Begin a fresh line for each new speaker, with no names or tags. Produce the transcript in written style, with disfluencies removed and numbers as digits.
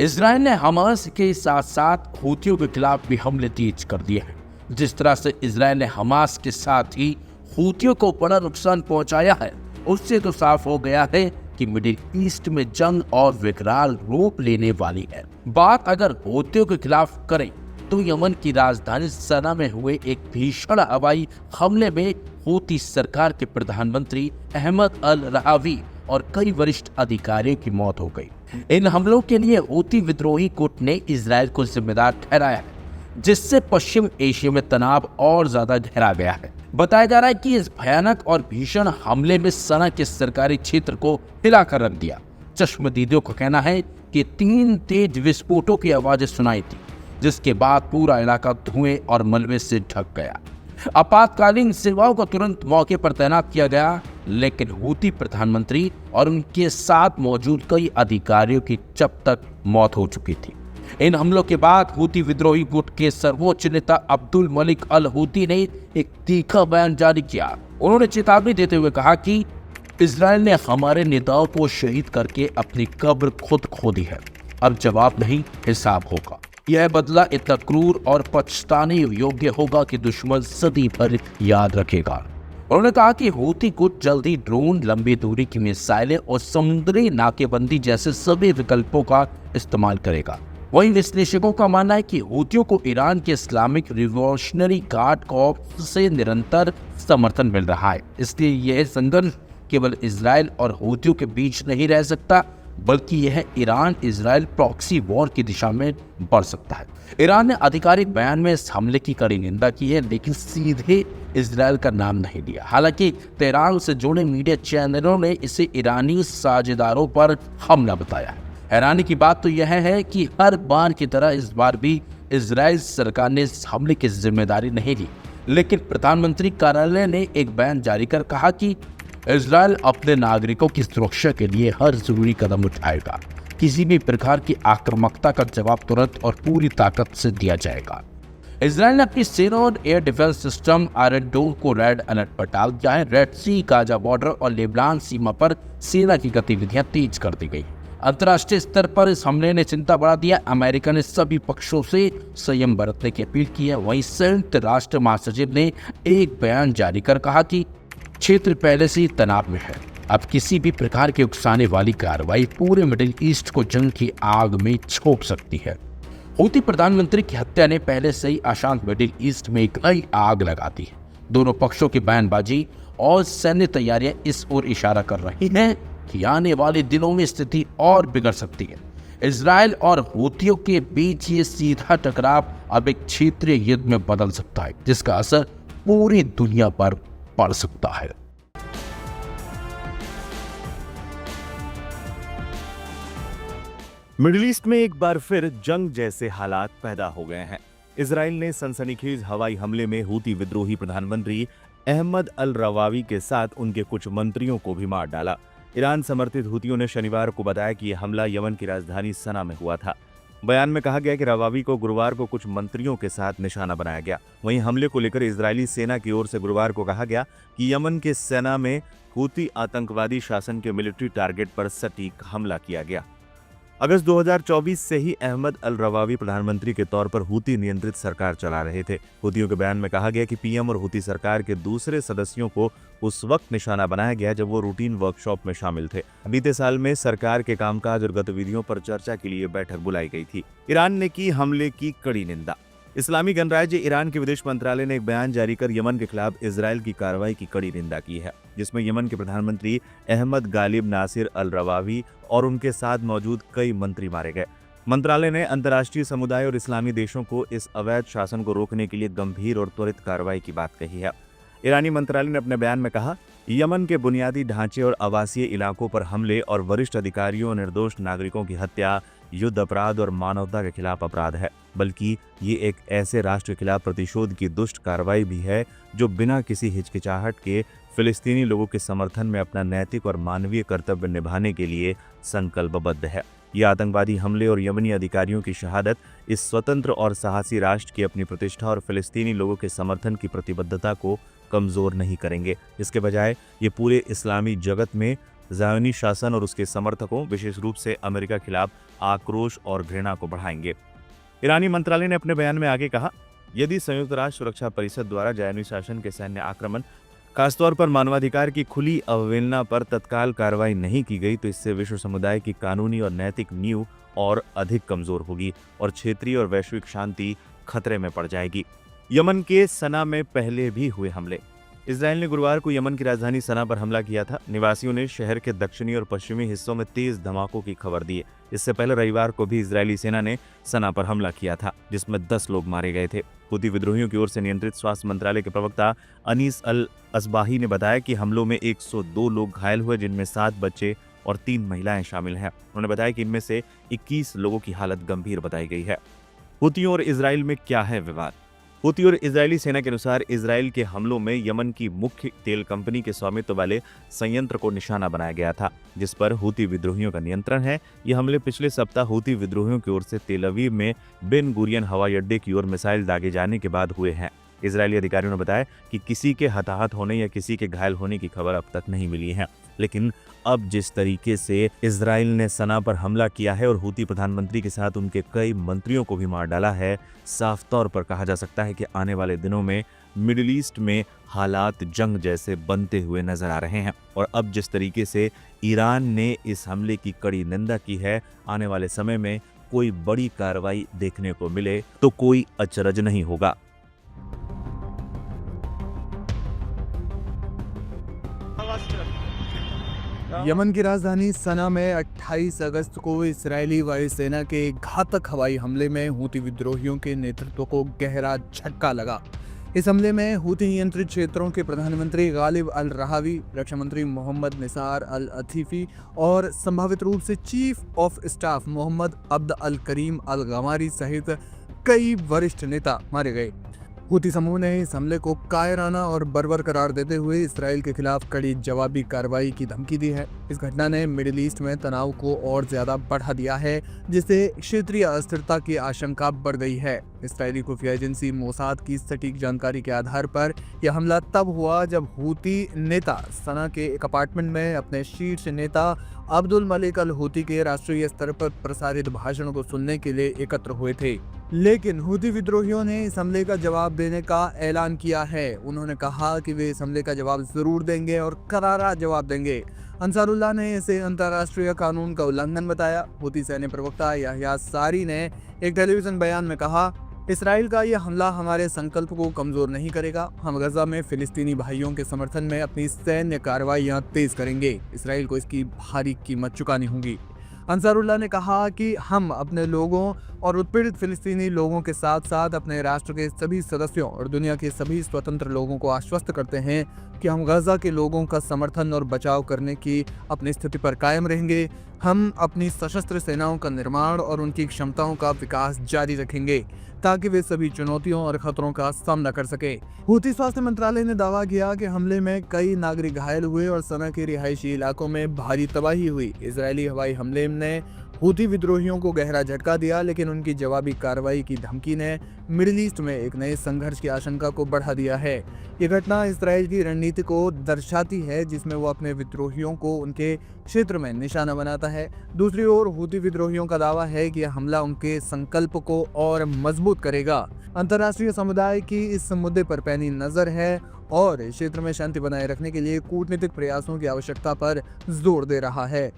Israel ने Hamas के साथ साथ हूतियों के खिलाफ भी हमले तेज कर दिए हैं। जिस तरह से इजराइल ने हमास के साथ ही हूतियों को बड़ा नुकसान पहुंचाया है, उससे तो साफ हो गया है कि मिडिल ईस्ट में जंग और विकराल रूप लेने वाली है। बात अगर हूतियों के खिलाफ करें तो यमन की राजधानी सना में हुए एक भीषण हवाई हमले में हूती सरकार के प्रधानमंत्री अहमद अल रहावी और कई वरिष्ठ अधिकारियों की मौत हो गई। इन हमलों के लिए हूती विद्रोही गुट ने इजराइल को जिम्मेदार ठहराया है, जिससे पश्चिम एशिया में तनाव और ज्यादा गहरा गया है। बताया जा रहा है कि इस भयानक और भीषण हमले में सना के सरकारी क्षेत्र को हिलाकर रख दिया। चश्मदीदों का कहना है कि 3 तेज विस्फोटों की आवाजें सुनाई थी, जिसके बाद पूरा इलाका धुएं और मलबे से ढक गया। आपातकालीन सेवाओं को तुरंत मौके पर तैनात किया गया, लेकिन हूती प्रधानमंत्री और उनके साथ मौजूद कई अधिकारियों की जब तक मौत हो चुकी थी। इन हमलों के बाद हूती विद्रोही गुट के सर्वोच्च नेता अब्दुल मलिक अल हूती ने एक तीखा बयान जारी किया। उन्होंने चेतावनी देते हुए कहा कि इजराइल ने हमारे नेताओं को शहीद करके अपनी कब्र खुद खो दी है। अब जवाब नहीं, हिसाब होगा। यह बदला इतना क्रूर और पछताने योग्य होगा कि दुश्मन सदी भर याद रखेगा। उन्होंने कहा कि हूती गुट जल्दी ड्रोन, लंबी दूरी की मिसाइलें और समुद्री नाकेबंदी जैसे सभी विकल्पों का इस्तेमाल करेगा। वहीं विश्लेषकों का मानना है कि हूतियों को ईरान के इस्लामिक रिवॉल्यूशनरी गार्ड कॉर्प्स से निरंतर समर्थन मिल रहा है, इसलिए यह संघर्ष केवल इजराइल और हूतियों के बीच नहीं रह सकता, बल्कि यह ईरान इजराइल प्रॉक्सी वॉर की दिशा में बढ़ सकता है। ईरान ने आधिकारिक बयान में इस हमले की कड़ी निंदा की है, लेकिन सीधे इजराइल का नाम नहीं लिया। हालांकि तेहरान से जुड़े मीडिया चैनलों ने इसे ईरानी साझेदारों पर हमला बताया है। हैरानी की बात तो यह है कि हर बार की तरह इस बार भी इजराइल सरकार ने इस हमले की जिम्मेदारी नहीं ली, लेकिन प्रधानमंत्री कार्यालय ने एक बयान जारी कर कहा कि इजराइल अपने नागरिकों की सुरक्षा के लिए हर जरूरी कदम उठाएगा। किसी भी प्रकार की आक्रामकता का जवाब तुरंत और पूरी ताकत से दिया जाएगा। इजराइल ने अपनी सेना और एयर डिफेंस सिस्टम आयरन डोम को रेड अलर्ट पर डाल दिया है। रेड सी, गाजा बॉर्डर और लेबनान सीमा पर सेना की गतिविधियां तेज कर दी गई। अंतर्राष्ट्रीय स्तर पर इस हमले ने चिंता बढ़ा दिया। अमेरिका ने सभी पक्षों से संयम बरतने की अपील की है। वहीं संयुक्त राष्ट्र महासचिव ने एक बयान जारी कर कहा कि क्षेत्र पहले से ही तनाव में है। अब किसी भी प्रकार की उकसाने वाली कार्रवाई पूरे मिडिल ईस्ट को जंग की आग में झोंक सकती है। हूती प्रधानमंत्री की हत्या ने पहले से ही अशांत मिडिल ईस्ट में एक नई आग लगा दी है। दोनों पक्षों की बयानबाजी और सैन्य तैयारियां इस ओर इशारा कर रही हैं कि आने वाले दिनों में स्थिति और बिगड़ सकती है। इजराइल और हूतियों के बीच ये सीधा टकराव अब एक क्षेत्रीय युद्ध में बदल सकता है, जिसका असर पूरी दुनिया पर पड़ सकता है।
मिडिल ईस्ट में एक बार फिर जंग जैसे हालात पैदा हो गए हैं। इजराइल ने सनसनीखेज हवाई हमले में हूती विद्रोही प्रधानमंत्री अहमद अल रवावी के साथ उनके कुछ मंत्रियों को भी मार डाला। ईरान समर्थित हूतियों ने शनिवार को बताया कि यह हमला यमन की राजधानी सना में हुआ था। बयान में कहा गया कि रवावी को गुरुवार को कुछ मंत्रियों के साथ निशाना बनाया गया। वहीं हमले को लेकर इजरायली सेना की ओर से गुरुवार को कहा गया कि यमन के सना में हूती आतंकवादी शासन के मिलिट्री टारगेट पर सटीक हमला किया गया। अगस्त 2024 से ही अहमद अल रवावी प्रधानमंत्री के तौर पर हूती नियंत्रित सरकार चला रहे थे। हूतियों के बयान में कहा गया कि पीएम और हूती सरकार के दूसरे सदस्यों को उस वक्त निशाना बनाया गया जब वो रूटीन वर्कशॉप में शामिल थे। बीते साल में सरकार के कामकाज और गतिविधियों पर चर्चा के लिए बैठक बुलाई गई थी। ईरान ने की हमले की कड़ी निंदा। इस्लामी गणराज्य ईरान के विदेश मंत्रालय ने एक बयान जारी कर यमन के खिलाफ इजराइल की कार्रवाई की कड़ी निंदा की है, जिसमें यमन के प्रधानमंत्री अहमद गालिब नासिर अल रवावी और उनके साथ मौजूद कई मंत्री मारे गए। मंत्रालय ने अंतर्राष्ट्रीय समुदाय और इस्लामी देशों को इस अवैध शासन को रोकने के लिए गंभीर और त्वरित कार्रवाई की बात कही है। ईरानी मंत्रालय ने अपने बयान में कहा, यमन के बुनियादी ढांचे और आवासीय इलाकों पर हमले और वरिष्ठ अधिकारियों और निर्दोष नागरिकों की हत्या युद्ध अपराध और मानवता के खिलाफ अपराध है, बल्कि ये एक ऐसे राष्ट्र के खिलाफ प्रतिशोध की दुष्ट कार्रवाई भी है जो बिना किसी हिचकिचाहट के फिलिस्तीनी लोगों के समर्थन में अपना नैतिक और मानवीय कर्तव्य निभाने के लिए संकल्पबद्ध है। ये आतंकवादी हमले और यमनी अधिकारियों की शहादत इस स्वतंत्र और साहसी राष्ट्र की अपनी प्रतिष्ठा और फिलिस्तीनी लोगों के समर्थन की प्रतिबद्धता को कमजोर नहीं करेंगे। इसके बजाय ये पूरे इस्लामी जगत में ज़ायोनी शासन और उसके समर्थकों, विशेष रूप से अमेरिका खिलाफ आक्रोश और घृणा को बढ़ाएंगे। ईरानी मंत्रालय ने अपने बयान में आगे कहा, यदि संयुक्त राष्ट्र सुरक्षा परिषद द्वारा ज़ायोनी शासन के सैन्य आक्रमण, खासतौर पर मानवाधिकार की खुली अवहेलना पर तत्काल कार्रवाई नहीं की गई तो इससे विश्व समुदाय की कानूनी और नैतिक नींव और अधिक कमजोर होगी और क्षेत्रीय और वैश्विक शांति खतरे में पड़ जाएगी। यमन के सना में पहले भी हुए हमले। इजराइल ने गुरुवार को यमन की राजधानी सना पर हमला किया था। निवासियों ने शहर के दक्षिणी और पश्चिमी हिस्सों में तेज धमाकों की खबर दी है। इससे पहले रविवार को भी इजरायली सेना ने सना पर हमला किया था, जिसमें 10 लोग मारे गए थे। हुती विद्रोहियों की ओर से नियंत्रित स्वास्थ्य मंत्रालय के प्रवक्ता अनीस अल असबाही ने बताया कि हमलों में 102 लोग घायल हुए, जिनमें 7 बच्चे और 3 महिलाएं शामिल हैं। उन्होंने बताया कि इनमें से 21 लोगों की हालत गंभीर बताई गई है। हुतियों और इजराइल में क्या है विवाद? हुती और इजरायली सेना के अनुसार इजराइल के हमलों में यमन की मुख्य तेल कंपनी के स्वामित्व वाले संयंत्र को निशाना बनाया गया था, जिस पर हुती विद्रोहियों का नियंत्रण है। ये हमले पिछले सप्ताह हुती विद्रोहियों की ओर से तेल अवीव में बेन गुरियन हवाई अड्डे की ओर मिसाइल दागे जाने के बाद हुए हैं। इजरायली अधिकारियों ने बताया कि किसी के हताहत होने या किसी के घायल होने की खबर अब तक नहीं मिली है, लेकिन अब जिस तरीके से इजराइल ने सना पर हमला किया है और हुती प्रधानमंत्री के साथ उनके कई मंत्रियों को भी मार डाला है, साफ तौर पर कहा जा सकता है कि आने वाले दिनों में मिडिल ईस्ट में हालात जंग जैसे बनते हुए नजर आ रहे हैं। और अब जिस तरीके से ईरान ने इस हमले की कड़ी निंदा की है, आने वाले समय में कोई बड़ी कार्रवाई देखने को मिले तो कोई अचरज नहीं होगा।
यमन की राजधानी सना में 28 अगस्त को इजरायली वायुसेना के घातक हवाई हमले में हुती विद्रोहियों के नेतृत्व को गहरा झटका लगा। इस हमले में हुती नियंत्रित क्षेत्रों के प्रधानमंत्री गालिब अल रहावी, रक्षा मंत्री मोहम्मद निसार अल अतीफी और संभावित रूप से चीफ ऑफ स्टाफ मोहम्मद अब्द अल करीम अल गमारी सहित कई वरिष्ठ नेता मारे गए। हुती समूह ने इस हमले को कायराना और बर्बर करार देते हुए इसराइल के खिलाफ कड़ी जवाबी कार्रवाई की धमकी दी है। इस घटना ने मिडिल ईस्ट में तनाव को और ज्यादा बढ़ा दिया है, जिससे क्षेत्रीय अस्थिरता की आशंका बढ़ गई है। इसराइली खुफिया एजेंसी मोसाद की सटीक जानकारी के आधार पर यह हमला तब हुआ जब हुती नेता सना के एक अपार्टमेंट में अपने शीर्ष नेता अब्दुल मलिक अल हुती के राष्ट्रीय स्तर पर प्रसारित भाषण को सुनने के लिए एकत्र हुए थे। लेकिन हुती विद्रोहियों ने इस हमले का जवाब देने का ऐलान किया है। उन्होंने कहा कि वे इस हमले का जवाब जरूर देंगे और करारा जवाब देंगे। अंसारुल्लाह ने इसे अंतर्राष्ट्रीय कानून का उल्लंघन बताया। हुती सैन्य प्रवक्ता याह्या सारी ने एक टेलीविजन बयान में कहा, इसराइल का यह हमला हमारे संकल्प को कमजोर नहीं करेगा। हम गजा में फिलिस्तीनी भाइयों के समर्थन में अपनी सैन्य कार्रवाइयां तेज करेंगे। इसराइल को इसकी भारी कीमत चुकानी होगी। अंसारुल्लाह ने कहा कि हम अपने लोगों और उत्पीड़ित फिलिस्तीनी लोगों के साथ साथ अपने राष्ट्र के सभी सदस्यों और दुनिया के सभी स्वतंत्र लोगों को आश्वस्त करते हैं कि हम गजा के लोगों का समर्थन और बचाव करने की अपनी स्थिति पर कायम रहेंगे। हम अपनी सशस्त्र सेनाओं का निर्माण और उनकी क्षमताओं का विकास जारी रखेंगे ताकि वे सभी चुनौतियों और खतरों का सामना कर सके। हुती स्वास्थ्य मंत्रालय ने दावा किया कि हमले में कई नागरिक घायल हुए और सना के रिहायशी इलाकों में भारी तबाही हुई। इजरायली हवाई हमले ने हुती विद्रोहियों को गहरा झटका दिया, लेकिन उनकी जवाबी कार्रवाई की धमकी ने मिडिल ईस्ट में एक नए संघर्ष की आशंका को बढ़ा दिया है। ये घटना इसराइल की रणनीति को दर्शाती है, जिसमें वो अपने विद्रोहियों को उनके क्षेत्र में निशाना बनाता है। दूसरी ओर हुती विद्रोहियों का दावा है कि यह हमला उनके संकल्प को और मजबूत करेगा। अंतर्राष्ट्रीय समुदाय की इस मुद्दे पर पैनी नजर है और क्षेत्र में शांति बनाए रखने के लिए कूटनीतिक प्रयासों की आवश्यकता पर जोर दे रहा है।